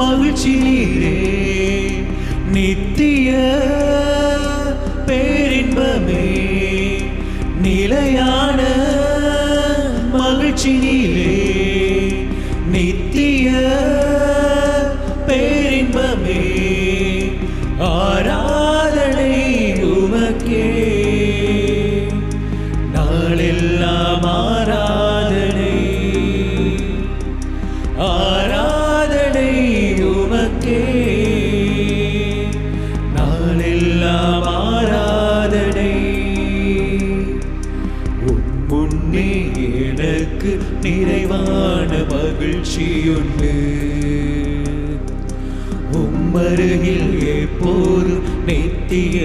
மகிழ்ச்சி நீரே, நித்திய பேரின்பமே, நிலையான மகிழ்ச்சி நீரே, நித்திய பேரின்பமே, ஆராதனை உமக்கே, நாளெல்லாம் ஆராதனை, ஆராதனை உமக்கே, நாளெல்லாம் ஆராதனை. முன்னே எனக்கு நிறைவான மகிழ்ச்சியுண்டு, உம்மருகில் எப்போதும் நித்திய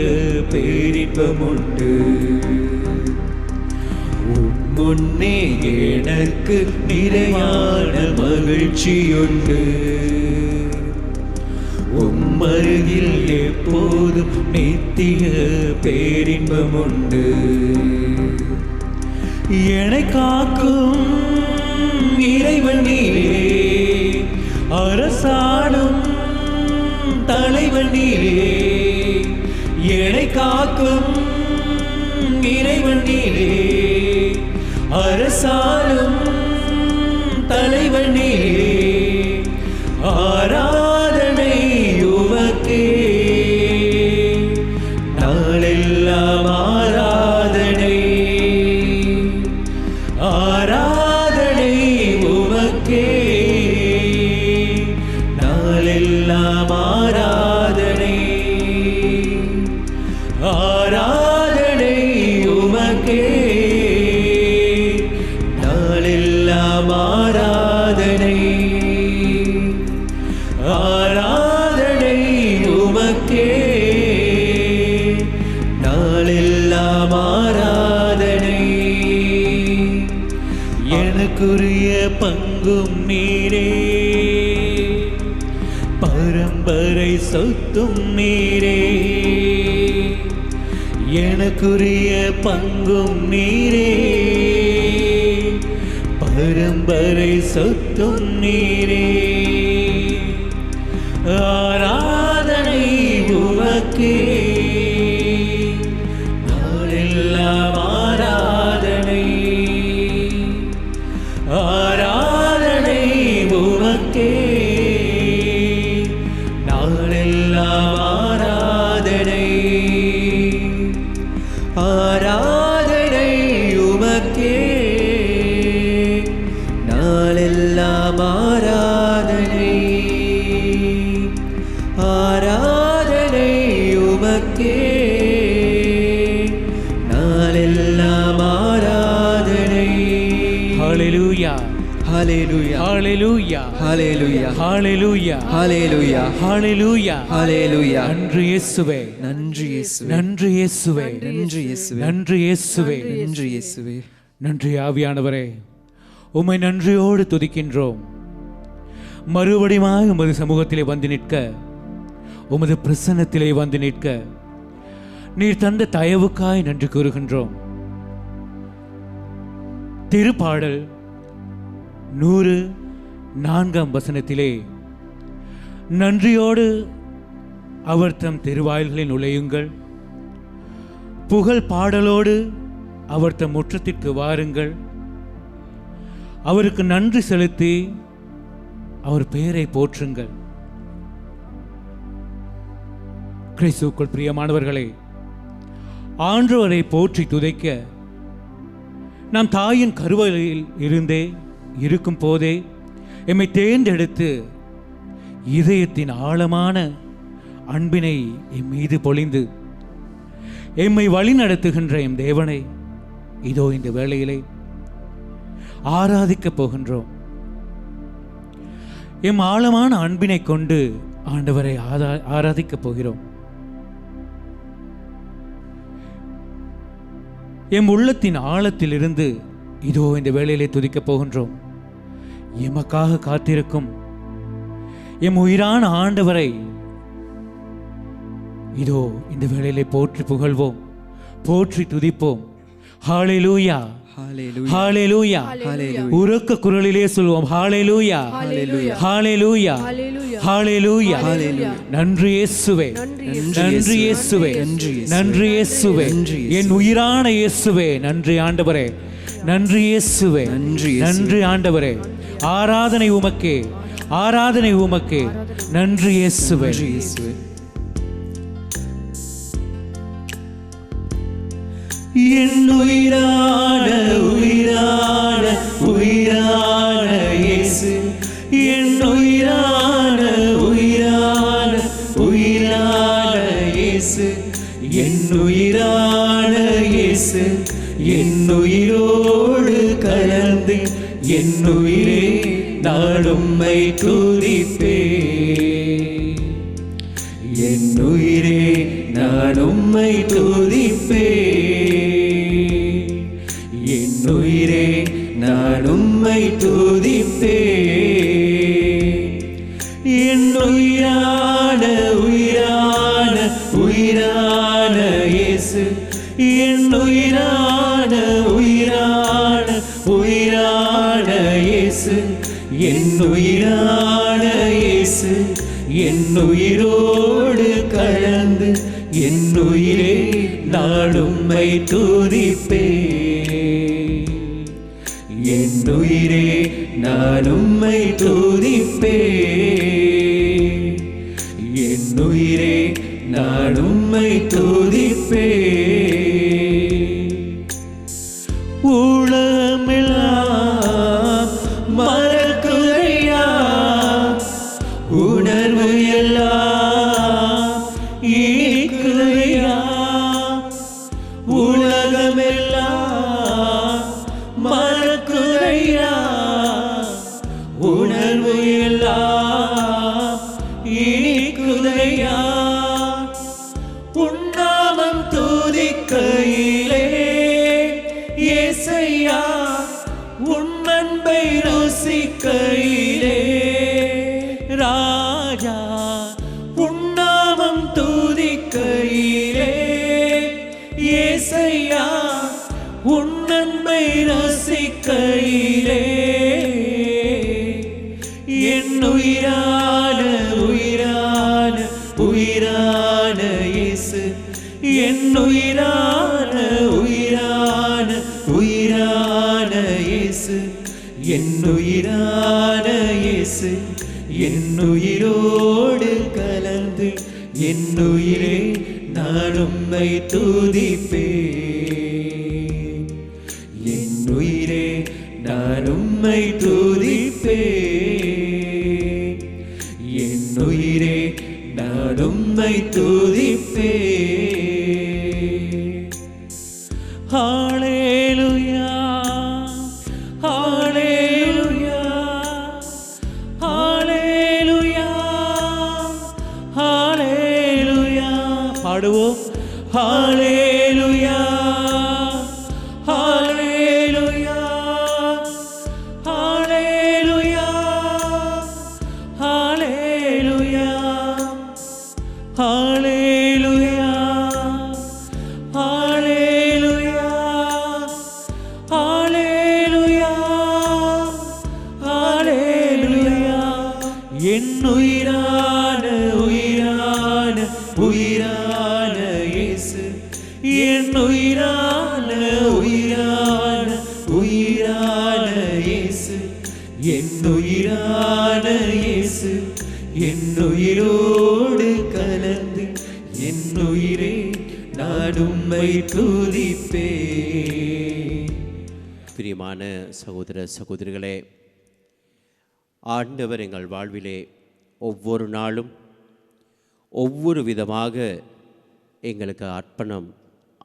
பேரின்பமுண்டு. முன்னே எனக்கு நிறைவான மகிழ்ச்சியுண்டு, உம்மருகில் எப்போதும் நித்திய பேரின்பமுண்டு. என்னை காக்கும் இறைவன் நீரே, அரசாளும் தலைவன் நீரே, என்னை காக்கும் இறைவன் நீரே, அரசாளும் தலைவன் நீரே, ஆராதனை உமக்கே, நாளெல்லாம் ஆராதனை, ஆராதனை உமக்கே, நாளெல்லாம் ஆராதனை, ஆராதனை உமக்கே, நாளெல்லாம் ஆராதனை, ஆராதனை உமக்கே, நாளெல்லாம் ஆராதனை. எனக்குரிய பங்கும் நீரே, பரம்பரை சொத்தும் நீரே, எனக்குரிய பங்கும் நீரே, பரம்பரை சொத்தும் நீரே, ஆராதனை உமக்கே, நாளெல்லாம் ஆராதனை, ஆராதனை உமக்கே, நாளெல்லாம் ஆராதனை, ஆராதனை உமக்கே, நாளெல்லாம் ஆராதனை, ஆராதனை உமக்கே, நாளெல்லாம் ஆராதனை. ஹல்லேலூயா, ஹல்லேலூயா, ஹல்லேலூயா, ஹல்லேலூயா, ஹல்லேலூயா, ஹல்லேலூயா, ஹல்லேலூயா, ஹல்லேலூயா. நன்றி இயேசுவே, நன்றி இயேசுவே, நன்றி இயேசுவே, நன்றி இயேசுவே, நன்றி இயேசுவே, நன்றி இயேசுவே. நன்றி ஆவியானவரே, உம்மை நன்றியோடு துதிக்கின்றோம். மறுபடியும் உமது சமூகத்திலே வந்து நிற்க, உமது பிரசன்னத்திலே வந்து நிற்க நீர் தந்த தயவுக்காய் நன்றி கூறுகின்றோம். திருப்பாடல் 104 நன்றியோடு அவர் தம் திருவாயில்களில் நுழையுங்கள், புகழ் பாடலோடு அவர் தம் முற்றத்திற்கு வாருங்கள், அவருக்கு நன்றி செலுத்தி அவர் பெயரை போற்றுங்கள். கிறிஸ்துவுக்குள் பிரியமானவர்களே, ஆண்டவரை போற்றி துதைக்க நாம் தாயின் கருவறையில் இருந்தே இருக்கும் போதே எம்மை தேர்ந்தெடுத்து இதயத்தின் ஆழமான அன்பினை எம் மீது பொழிந்து எம்மை வழி நடத்துகின்ற எம் தேவனை இதோ இந்த வேளையிலே ஆராதிக்கப் போகின்றோம். எம் ஆழமான அன்பினை கொண்டு ஆண்டவரை ஆராதிக்கப் போகிறோம். எம் உள்ளத்தின் ஆழத்திலிருந்து இதோ இந்த வேளையிலே துதிக்கப் போகின்றோம். எமக்காக காத்திருக்கும் எம் உயிரான ஆண்டவரை இதோ இந்த வேளையிலே போற்றி புகழ்வோம், போற்றி துதிப்போம். ஹல்லேலூயா, ஹல்லேலூயா. உரக்க குரலிலே சொல்வோம், ஹல்லேலூயா, ஹல்லேலூயா, ஹalleluya ஹalleluya. நன்றி இயேசுவே, நன்றி இயேசுவே, நன்றி இயேசுவே, என் உயிரான இயேசுவே, நன்றி ஆண்டவரே, நன்றி இயேசுவே, நன்றி ஆண்டவரே. ஆராதனை உமக்கே, ஆராதனை உமக்கே. நன்றி இயேசுவே. என் உயிரான உயிரான உயிரான இயேசு, என் உயிரான உயிரான உயிரான இயேசு, என் உயிரான இயேசு, என் உயிரோடு கலந்து என் உயிரே நான் உம்மை துதிப்பேன், என் உயிரே நான் உம்மை துதிப்பேன், என் உயிரே நான் உம்மை துதிப்பேன், என் உயிரான உயிரான உயிரான இயேசு, என் உயிரான உயிரான உயிரான இயேசு, என் உயிரான இயேசு, என் உயிரோடு கலந்து என் உயிரே நான் உம்மை துதிப்பேன், என் உயிரே நான் உம்மை துதிப்பேன், என் உயிரே நான் உம்மை துதிப்பேன். உளமெல்லாம் மறக்குதையா, உணர்வு எல்லாம் ஈக்குதையா, உலகமெல்லாம் மறக்குதையா, உணர்வு எல்லாம் ஈக்குதையா, உன்னாமம் துதிக்கையிலே இயேசையா, உன் அன்பை ருசிக்கையிலே ராஜா, உன்னாமம் துதிக்கையிலே இயேசையா, உன் அன்பை ரசிக்கையிலே என் உயிரான உயிரான உயிரான இயேசு, என் உயிரான உயிரான உயிரான இயேசு, என் உயிரான இயேசு, என் உயிரோடு கலந்து என் உயிரே நான் உம்மை துதிப்பேன், என் உயிரே நான் உம்மை துதிப்பேன், என் உயிரே நான் உம்மை துதிப்பேன். ஹalleluya ஹalleluya ஹalleluya ஹalleluya. பாடுவோம். ஹalleluya ஹalleluya ஹalleluya ஹalleluya ஹalleluya ஹalleluya ஹalleluya ஹalleluya. என் உயிரான உயிரான உயிரான இயேசு, என் உயிரான உயிரான உயிரான இயேசு, என் உயிரான இயேசு, என் உயிரோடு கலந்து என் உயிரே நான் உம்மை துதிப்பேன். பிரியமான சகோதர சகோதரிகளே, ஆண்டவர் எங்கள் வாழ்விலே ஒவ்வொரு நாளும் ஒவ்வொரு விதமாக எங்களுக்கு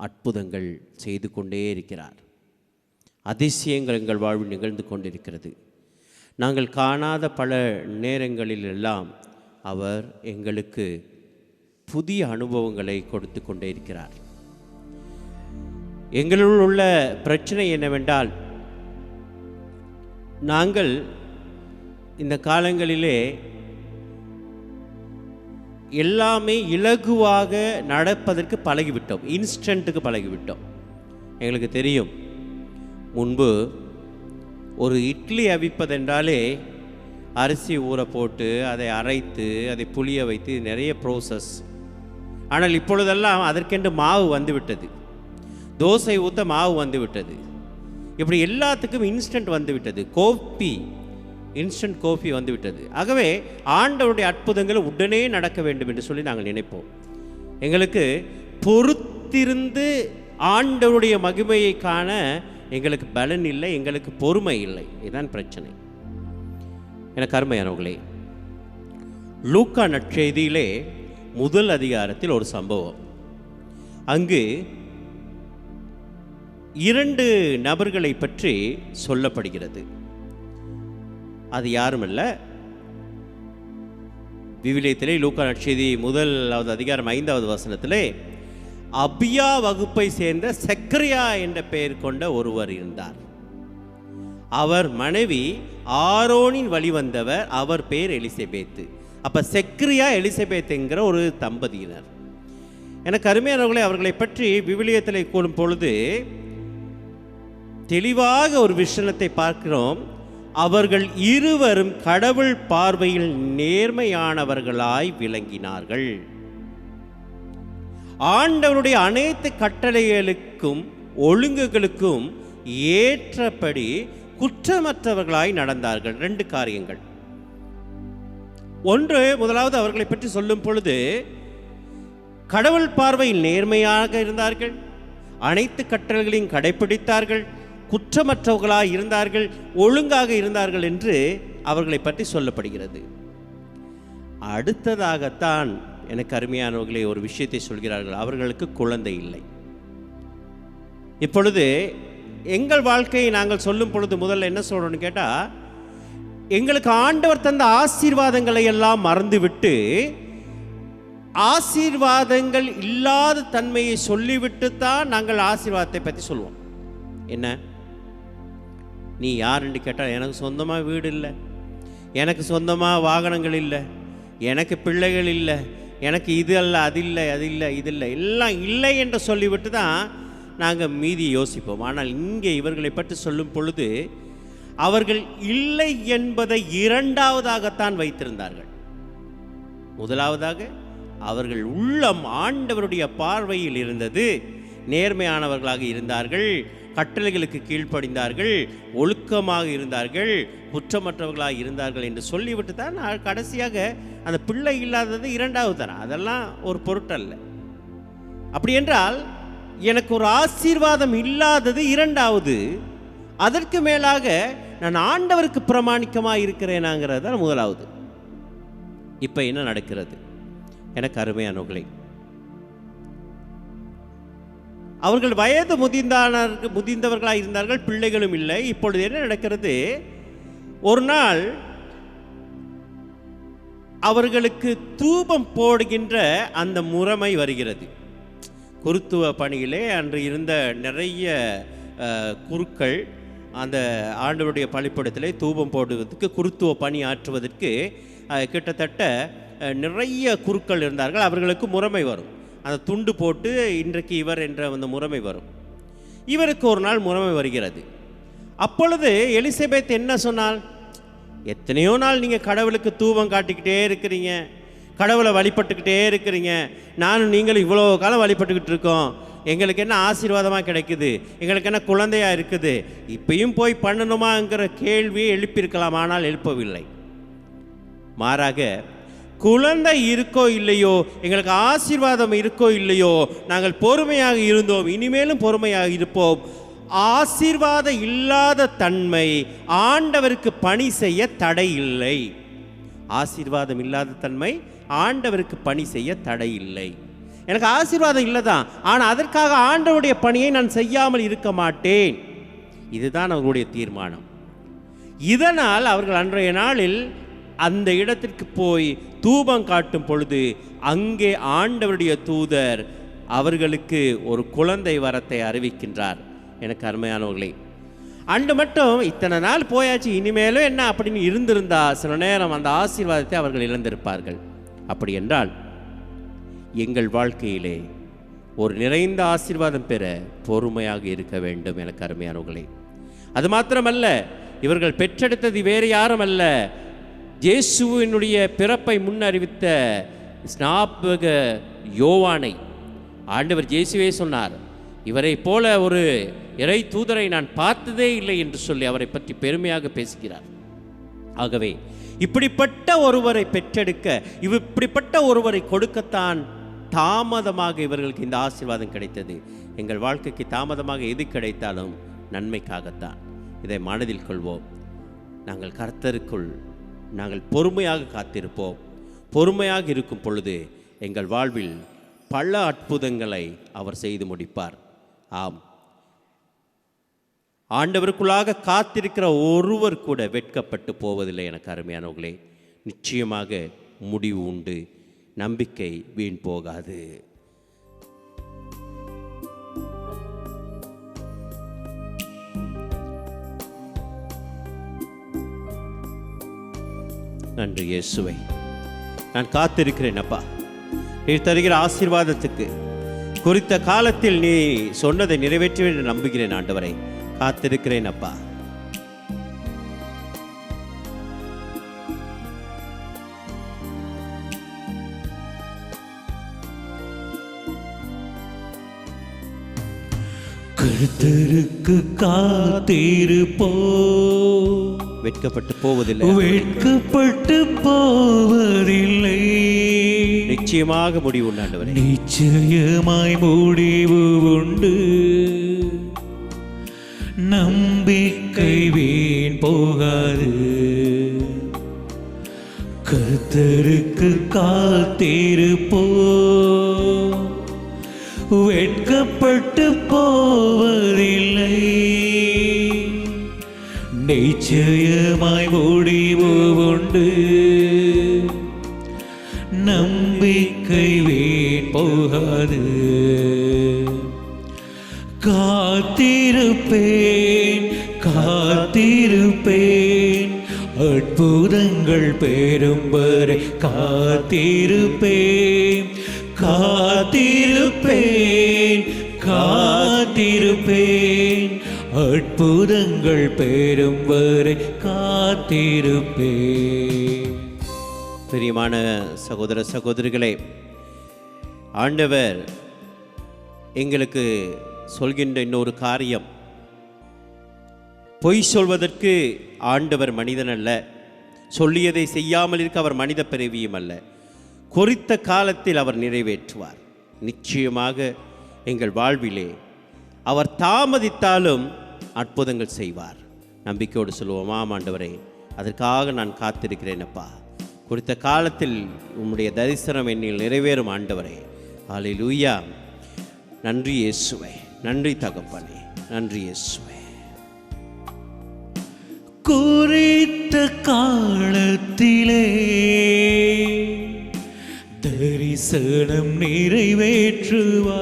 அற்புதங்கள் செய்து கொண்டே இருக்கிறார். அதிசயங்கள் எங்கள் வாழ்வில் நிகழ்ந்து கொண்டிருக்கிறது. நாங்கள் காணாத பல நேரங்களிலெல்லாம் அவர் எங்களுக்கு புதிய அனுபவங்களை கொடுத்து கொண்டே இருக்கிறார். எங்களுள் உள்ள பிரச்சனை என்னவென்றால், நாங்கள் இந்த காலங்களிலே எல்லாமே இலகுவாக நடப்பதற்கு பழகிவிட்டோம், இன்ஸ்டண்ட்டுக்கு பழகிவிட்டோம். எங்களுக்கு தெரியும், முன்பு ஒரு இட்லி அவிப்பதென்றாலே அரிசி ஊற போட்டு அதை அரைத்து அதை புளிய வைத்து நிறைய ப்ரோசஸ். ஆனால் இப்பொழுதெல்லாம் அதற்கென்று மாவு வந்து விட்டது, தோசை ஊற்ற மாவு வந்து விட்டது, இப்படி எல்லாத்துக்கும் இன்ஸ்டன்ட் வந்து விட்டது, கோப்பி இன்ஸ்டன்ட் கோப்பி வந்து விட்டது. ஆகவே ஆண்டவருடைய அற்புதங்கள் உடனே நடக்க வேண்டும் என்று சொல்லி நாங்கள் நினைப்போம். எங்களுக்கு பொறுத்திருந்து ஆண்டவருடைய மகிமையை காண எங்களுக்கு பலன் இல்லை, எங்களுக்கு பொறுமை இல்லை. இதுதான் பிரச்சனை. எனக்கு அருமையானவர்களே, லூக்கா நற்செய்தியிலே முதல் அதிகாரத்தில் ஒரு சம்பவம். அங்கு 2 நபர்களை பற்றி சொல்லப்படுகிறது. அது யாருமல்ல, விவிலியத்திலே லூக்கா நற்செய்தி முதலாவது அதிகாரம் 5வது வசனத்திலே அபியா வகுப்பை சேர்ந்த செக்கரியா என்ற பெயர் கொண்ட ஒருவர் இருந்தார். அவர் மனைவி ஆரோனின் வழி வந்தவர், அவர் பேர் எலிசபேத்து. அப்ப செக்கரியா எலிசபேத் என்கிற ஒரு தம்பதியினர். எனக்கு அருமையானவர்களே, அவர்களை பற்றி விவிலியத்திலே கூறும் பொழுது தெளிவாக ஒரு விஷயத்தை பார்க்கிறோம். அவர்கள் இருவரும் கடவுள் பார்வையில் நேர்மையானவர்களாய் விளங்கினார்கள். ஆண்டவருடைய அனைத்து கட்டளைகளுக்கும் ஒழுங்குகளுக்கும் ஏற்றபடி குற்றமற்றவர்களாய் நடந்தார்கள். 2 காரியங்கள். ஒன்று, முதலாவது அவர்களை பற்றி சொல்லும் பொழுது கடவுள் பார்வையில் நேர்மையாக இருந்தார்கள், அனைத்து கட்டளைகளையும் கடைபிடித்தார்கள், குற்றமற்றவர்களாய் இருந்தார்கள், ஒழுங்காக இருந்தார்கள் என்று அவர்களை பற்றி சொல்லப்படுகிறது. அடுத்ததாகத்தான் எனக்கு அருமையானவர்களே ஒரு விஷயத்தை சொல்கிறார்கள். அவர்களுக்கு குழந்தை இல்லை. இப்பொழுது எங்கள் வாழ்க்கையை நாங்கள் சொல்லும் பொழுது முதல்ல என்ன சொல்றோம்னு கேட்டால், எங்களுக்கு ஆண்டவர் தந்த ஆசீர்வாதங்களை எல்லாம் மறந்துவிட்டு ஆசீர்வாதங்கள் இல்லாத தன்மையை சொல்லிவிட்டு தான் நாங்கள் ஆசீர்வாதத்தை பற்றி சொல்லுவோம். என்ன, நீ யாருன்னு கேட்டால், எனக்கு சொந்தமாக வீடு இல்லை, எனக்கு சொந்தமாக வாகனங்கள் இல்லை, எனக்கு பிள்ளைகள் இல்லை, எனக்கு இது அல்ல, அது இல்லை, அது இல்லை, இது இல்லை, எல்லாம் இல்லை என்று சொல்லிவிட்டு தான் நாங்கள் மீதியை யோசிப்போம். ஆனால் இங்கே இவர்களை பற்றி சொல்லும் பொழுது அவர்கள் இல்லை என்பதை 2வதாகத்தான் வைத்திருந்தார்கள். முதலாவதாக அவர்கள் உள்ளம் ஆண்டவருடைய பார்வையில் இருந்தது, நேர்மையானவர்களாக இருந்தார்கள், கட்டளைகளுக்கு கீழ்ப்படிந்தார்கள், ஒழுக்கமாக இருந்தார்கள், குற்றமற்றவர்களாக இருந்தார்கள் என்று சொல்லிவிட்டு தான் கடைசியாக அந்த பிள்ளை இல்லாதது 2வது தரம். அதெல்லாம் ஒரு பொருட்டல்ல. அப்படி என்றால் எனக்கு ஒரு ஆசீர்வாதம் இல்லாதது 2வது, அதற்கு மேலாக நான் ஆண்டவருக்கு பிரமாணிக்கமாக இருக்கிறேனாங்கிறது தான் முதலாவது. இப்போ என்ன நடக்கிறது? எனக்கு அருமையானவர்களே, அவர்கள் வயது முதிர்ந்தவர்களாக இருந்தார்கள், பிள்ளைகளும் இல்லை. இப்பொழுது என்ன நடக்கிறது? ஒரு நாள் அவர்களுக்கு தூபம் போடுகின்ற அந்த முறைமை வருகிறது. குருத்துவ பணியிலே அன்று இருந்த நிறைய குருக்கள் அந்த ஆண்டவருடைய பலிப்படத்திலே தூபம் போடுவதற்கு, குருத்துவ பணி ஆற்றுவதற்கு கிட்டத்தட்ட நிறைய குருக்கள் இருந்தார்கள். அவர்களுக்கு முறைமை வரும். அந்த துண்டு போட்டு இன்றைக்கு இவர் என்ற அந்த முறைமை வரும். இவருக்கு ஒரு நாள் முறைமை வருகிறது. அப்பொழுது எலிசபெத் என்ன சொன்னால், எத்தனையோ நாள் நீங்கள் கடவுளுக்கு தூபம் காட்டிக்கிட்டே இருக்கிறீங்க, கடவுளை வழிபட்டுக்கிட்டே இருக்கிறீங்க, நானும் நீங்களும் இவ்வளோ காலம் வழிபட்டுக்கிட்டு இருக்கோம், எங்களுக்கு என்ன ஆசீர்வாதமாக கிடைக்குது, எங்களுக்கு என்ன குழந்தையாக இருக்குது, இப்பயும் போய் பண்ணணுமாங்கிற கேள்வியை எழுப்பியிருக்கலாம். ஆனால் எழுப்பவில்லை. மாறாக, குழந்தை இருக்கோ இல்லையோ, எங்களுக்கு ஆசீர்வாதம் இருக்கோ இல்லையோ, நாங்கள் பொறுமையாக இருந்தோம், இனிமேலும் பொறுமையாக இருப்போம். ஆசீர்வாதம் இல்லாத தன்மை ஆண்டவருக்கு பணி செய்ய தடை இல்லை. ஆசீர்வாதம் இல்லாத தன்மை ஆண்டவருக்கு பணி செய்ய தடை இல்லை. எனக்கு ஆசீர்வாதம் இல்லை தான், ஆனால் அதற்காக ஆண்டவருடைய பணியை நான் செய்யாமல் இருக்க மாட்டேன். இதுதான் அவர்களுடைய தீர்மானம். இதனால் அவர்கள் அன்றைய நாளில் அந்த இடத்திற்கு போய் தூபம் காட்டும் பொழுது அங்கே ஆண்டவருடைய தூதர் அவர்களுக்கு ஒரு குழந்தை வரத்தை அறிவிக்கின்றார். எனக்கு அருமையானவர்களே, அன்று மட்டும் இத்தனை நாள் போயாச்சு, இனிமேலும் என்ன அப்படின்னு இருந்திருந்தா சில நேரம் அந்த ஆசீர்வாதத்தை அவர்கள் இழந்திருப்பார்கள். அப்படி என்றால் எங்கள் வாழ்க்கையிலே ஒரு நிறைந்த ஆசீர்வாதம் பெற பொறுமையாக இருக்க வேண்டும். எனக்கு அருமையானவர்களே, அது மாத்திரமல்ல, இவர்கள் பெற்றெடுத்தது வேறு யாரும் அல்ல, இயேசுவினுடைய பிறப்பை முன்னறிவித்த ஸ்நாபக யோவானை ஆண்டவர் இயேசுவே சொன்னார், இவரை போல ஒரு இறை தூதரை நான் பார்த்ததே இல்லை என்று சொல்லி அவரை பற்றி பெருமையாக பேசுகிறார். ஆகவே இப்படிப்பட்ட ஒருவரை பெற்றெடுக்க, இப்படிப்பட்ட ஒருவரை கொடுக்கத்தான் தாமதமாக இவர்களுக்கு இந்த ஆசீர்வாதம் கிடைத்தது. எங்கள் வாழ்க்கைக்கு தாமதமாக எது கிடைத்தாலும் நன்மைக்காகத்தான். இதை மனதில் கொள்வோம். நாங்கள் கர்த்தருக்குள் நாங்கள் பொறுமையாக காத்திருப்போம். பொறுமையாக இருக்கும் பொழுது எங்கள் வாழ்வில் பல அற்புதங்களை அவர் செய்து முடிப்பார். ஆம், ஆண்டவருக்குள்ளாக காத்திருக்கிற ஒருவர் கூட வெட்கப்பட்டு போவதில்லை. எனக்கு அருமையானவர்களே, நிச்சயமாக முடிவு உண்டு. நம்பிக்கை வீண் போகாது. நன்றி இயேசுவை. நான் காத்திருக்கிறேன் அப்பா, நீ தருகிற ஆசீர்வாதத்துக்கு குறித்த காலத்தில் நீ சொன்னதை நிறைவேற்றுவேன் என்று நம்புகிறேன். ஆண்டவரை காத்திருக்கிறேன் அப்பா. கர்த்தருக்கு காத்திருப்போ, வெட்கப்பட்டு போவதில்லை, வெட்கப்பட்டு போவதில்லை. நிச்சயமாக முடிவு உண்டு ஆண்டவரே, நிச்சயமாய் முடிவு உண்டு. நம்பிக்கை வீண் போகாது. கர்த்தருக்கு காத்திருப்போ, வெட்கப்பட்டு போவதில்லை. நிச்சயமாய் முடிவு உண்டு. நம்பிக்கை வீண் போகாது. காத்திருப்பேன், காத்திருப்பேன், அற்புதங்கள் பெறும் வரை காத்திருப்பேன். காத்திருப்பேன், காத்திருப்பேன், அற்புதங்கள் பெறும் வரை காத்திருப்பேன். பிரியமான சகோதர சகோதரிகளே, ஆண்டவர் எங்களுக்கு சொல்கின்ற இன்னொரு காரியம், பொய் சொல்வதற்கு ஆண்டவர் மனிதன் அல்ல, சொல்லியதை செய்யாமல் இருக்க அவர் மனித பிறவியும் அல்ல. குறித்த காலத்தில் அவர் நிறைவேற்றுவார். நிச்சயமாக எங்கள் வாழ்விலே அவர் தாமதித்தாலும் அற்புதங்கள் செய்வார். நம்பிக்கையோடு சொல்லுவோம், ஆம் ஆண்டவரே, அதற்காக நான் காத்திருக்கிறேன் அப்பா. குறித்த காலத்தில் உம்முடைய தரிசனம் என்னில் நிறைவேறும் ஆண்டவரே. ஹல்லேலூயா. நன்றி இயேசுவே, நன்றி தகப்பனே, நன்றி இயேசுவே. குறித்த காலத்திலே தரிசனம் நிறைவேற்றுவார்.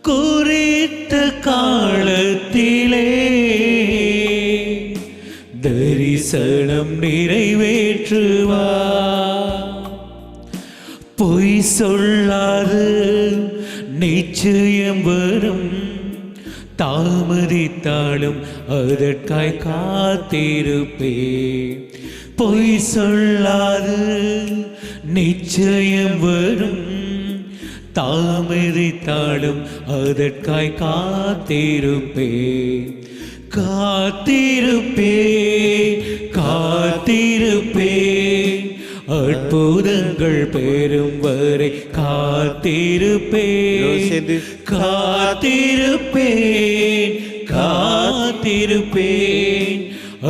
குறித்த காலத்திலே தரிசனம் நிறைவேற்றுவார். பொய் சொல்லாது நிச்சயம் வரும். தாமதித்தாலும் அதற்காய் காத்திருப்பேன். பொய் சொல்லாது நிச்சயம் வரும். தாமதித்தாலும் அதற்காய் காத்திருப்பேன். காத்திருப்பேன், காத்திருப்பேன், அற்புதங்கள் பெறும் வரை காத்திருப்பேன். காத்திருப்பேன், காத்திருப்பேன்,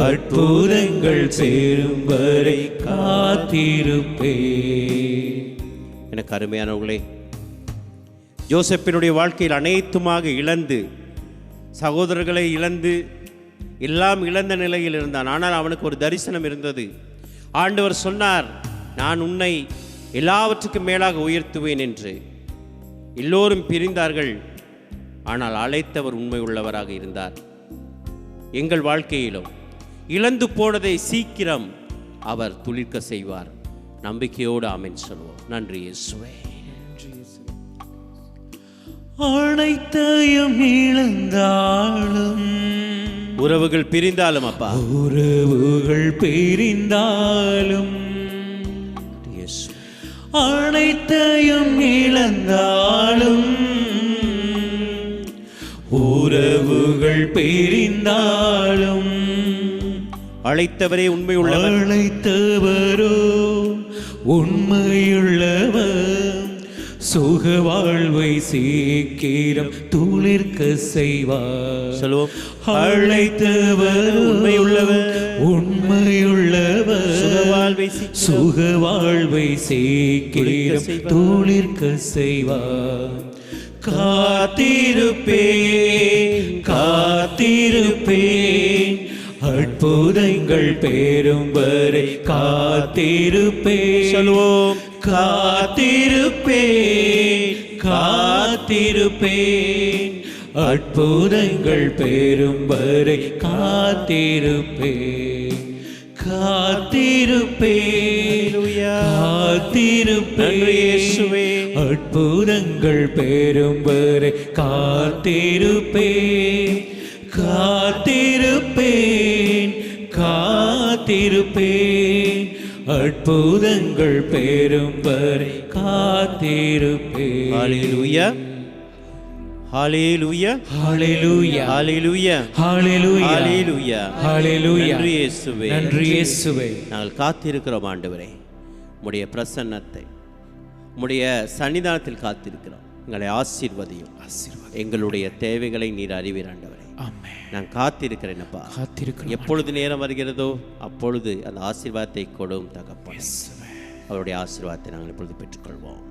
அற்புதங்கள் பெறும் வரை காத்திருப்பேன். எனக்கு அருமையானவர்களே, யோசேப்பினுடைய வாழ்க்கையில் அனைத்துமாக இழந்து, சகோதரர்களை இழந்து, எல்லாம் இழந்த நிலையில் இருந்தான். ஆனால் அவனுக்கு ஒரு தரிசனம் இருந்தது. ஆண்டவர் சொன்னார், நான் உன்னை எல்லாவற்றுக்கும் மேலாக உயர்த்துவேன் என்று. எல்லோரும் பிரிந்தார்கள், ஆனால் அழைத்தவர் உண்மை உள்ளவராக இருந்தார். எங்கள் வாழ்க்கையிலும் இழந்து போனதை சீக்கிரம் அவர் துளிர்க்க செய்வார். நம்பிக்கையோடு ஆமென் சொல்வோம். நன்றி இயேசுவே. அனைத்தையும் இழந்தாலும் உறவுகள் பிரிந்தாலும் அப்பா, உறவுகள் பிரிந்தாலும் அனைத்தையும் இழந்தாலும், உறவுகள் பிரிந்தாலும் அழைத்தவரே உண்மையுள்ளவர், அழைத்தவரோ உண்மையுள்ளவர், சுக வாழ்வை சீக்கிரம் துளிர்க்க செய்வார். சொல்லுவோம். அழைத்தவர் உண்மையுள்ளவர், உண்மையுள்ளவர், சுக வாழ்வை சீக்கிரம் துளிர்க்க செய்வார். காத்திருப்பேன் காத்திருப்பேன் அற்புதங்கள் பெறும் வரை காத்திருப்பேன். சொல்லுவோம். காத்திருப்பேன் காத்திருப்பேன் அற்புதங்கள் பெறும் வரை காத்திருப்பேன். காத்திருப்பேன் காத்திருப்பேன் அற்புதங்கள் பெறும் வரை காத்திருப்பேன். காத்திருப்பேன் காத்திருப்பேன் அற்புதங்கள் பெறும் வரை காத்திருப்பேன். ஹல்லேலூயா ஹல்லேலூயா ஹல்லேலூயா ஹல்லேலூயா ஹல்லேலூயா ஹல்லேலூயா ஹல்லேலூயா. நன்றி இயேசுவே, நன்றி இயேசுவே. நாங்கள் காத்திருக்கிறோம் ஆண்டவரே, உம்முடைய பிரசன்னத்தை, உம்முடைய சன்னிதானத்தில் காத்திருக்கிறோம். எங்களை ஆசீர்வதியும். எங்களுடைய தேவைகளை நீர் அறிவீர் ஆண்டவரே. நான் காத்திருக்கிறேன் அப்பா. எப்பொழுது நேரம் வருகிறதோ அப்பொழுது அந்த ஆசீர்வாதத்தை கொடும் தகப்பனே. அவருடைய ஆசீர்வாதத்தை நாங்கள் இப்பொழுது பெற்றுக்கொள்வோம்.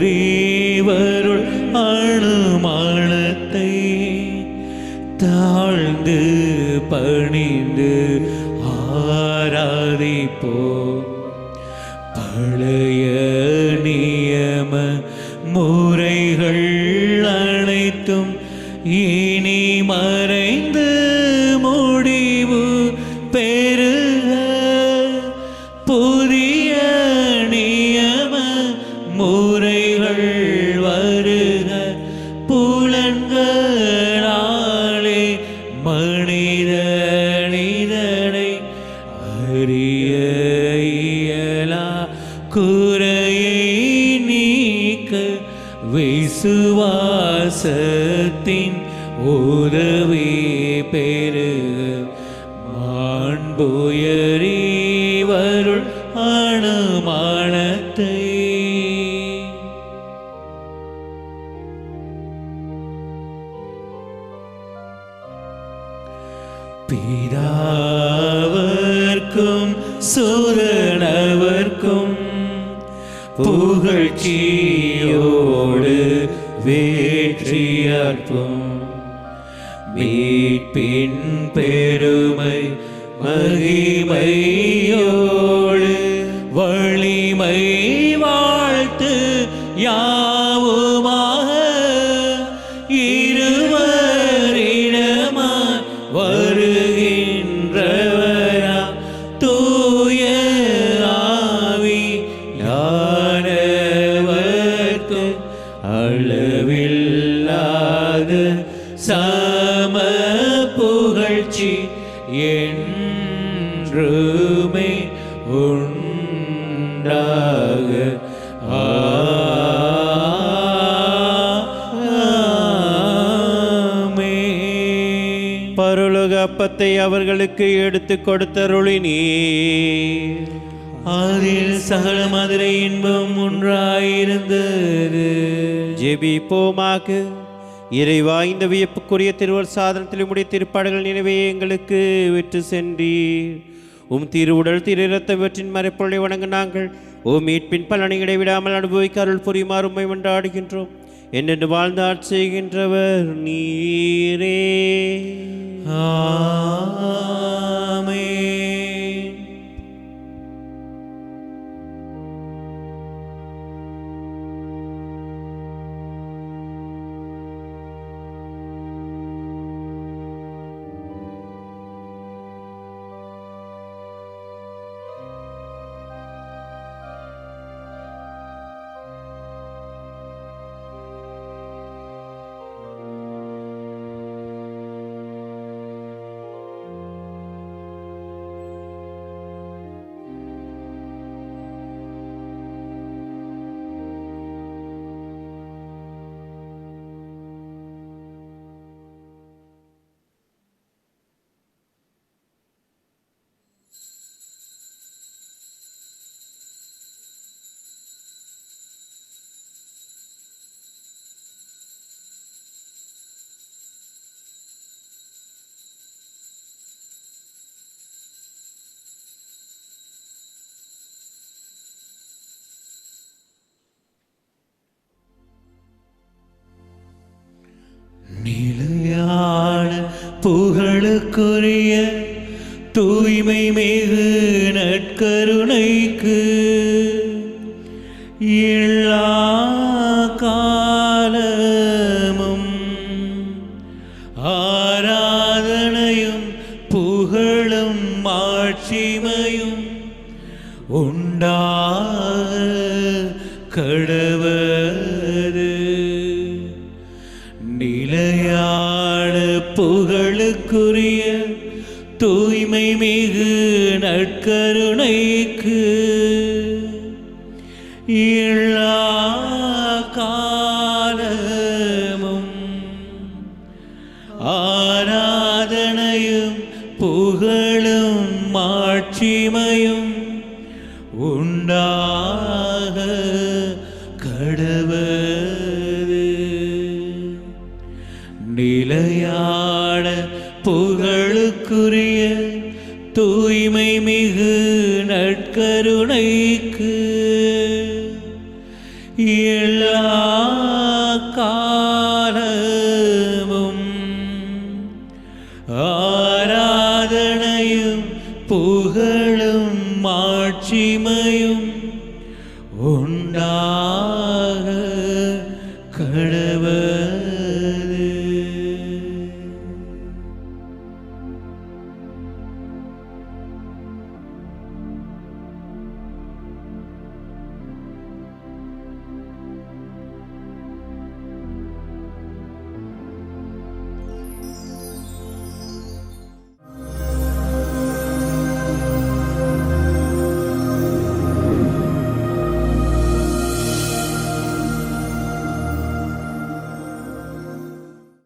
புயரேவருள் அணுமானத்தை தாழ்ந்து பணிந்து ஆராதிப்போ. பழைய நியம முறைகள் அனைத்தும் இனி மறைந்து முடிவு பெறுக. புதிய நியம முறைகள் வருக. புலன்களாலே மனிதனை அறிய இயலா குறையை நீக்க விசுவாசத்தின் உதவி பெறுக. மாண்புயரிவருள் அணுமானத்தை பிதாவர்க்கும் சுரனவர்க்கும் புகழ்ச்சியோடு வேற்றியார்ப்பும். மீட்பின் பெருமை மகிமையோடு வலிமை வாழ்த்து யாவுமாக இருவரிடமாய் வருகின்றவரா தூய ஆவி யானவர்க்கு அளவில்லாத சம புகழ்ச்சி என்றுமே உண்டாக. ஆமென். பரலோக அப்பத்தை அவர்களுக்கு எடுத்து கொடுத்தருளினீர். அதில் சகல மதுரை இன்பம் ஒன்றாயிருந்தது. ஜெபிப்போமாக. இறைவா, இந்த வியப்புக்குரிய திருவள் சாதனத்தில் உம்முடைய திருப்பாடுகள் நினைவை எங்களுக்கு விட்டு சென்றீர். உம் திருவுடல் திரு இரத்தம் இவற்றின் மறைப்பொருளை வணங்க நாங்கள் மீட்பின் பலனை இடைவிடாமல் அனுபவிக்க அருள் புரியுமாறு உம்மை கொண்டாடுகின்றோம். என்னென்று வாழ்ந்தாட் செய்கின்றவர் நீரே. ஆமென். புகழுக்குரிய தூய்மை மிகு நற்கருணைக்கு எல்லா காலமும் ஆராதனையும் புகழும் மாட்சிமையும் உண்டாக கடவது. நிலையான புகழுக்குரிய தூய்மை மிகு நற்கருணைக்கு எல்லா காலமும் ஆராதனையும் புகழும் மாட்சிமையும் உண்டாக கடவது. நிலையான புகழுக்குரிய தூய்மை மிகு நற்கருணைக்கு எல்லா காலமும் ஆராதனையும் புகழும் மாட்சிமையும் உண்டாக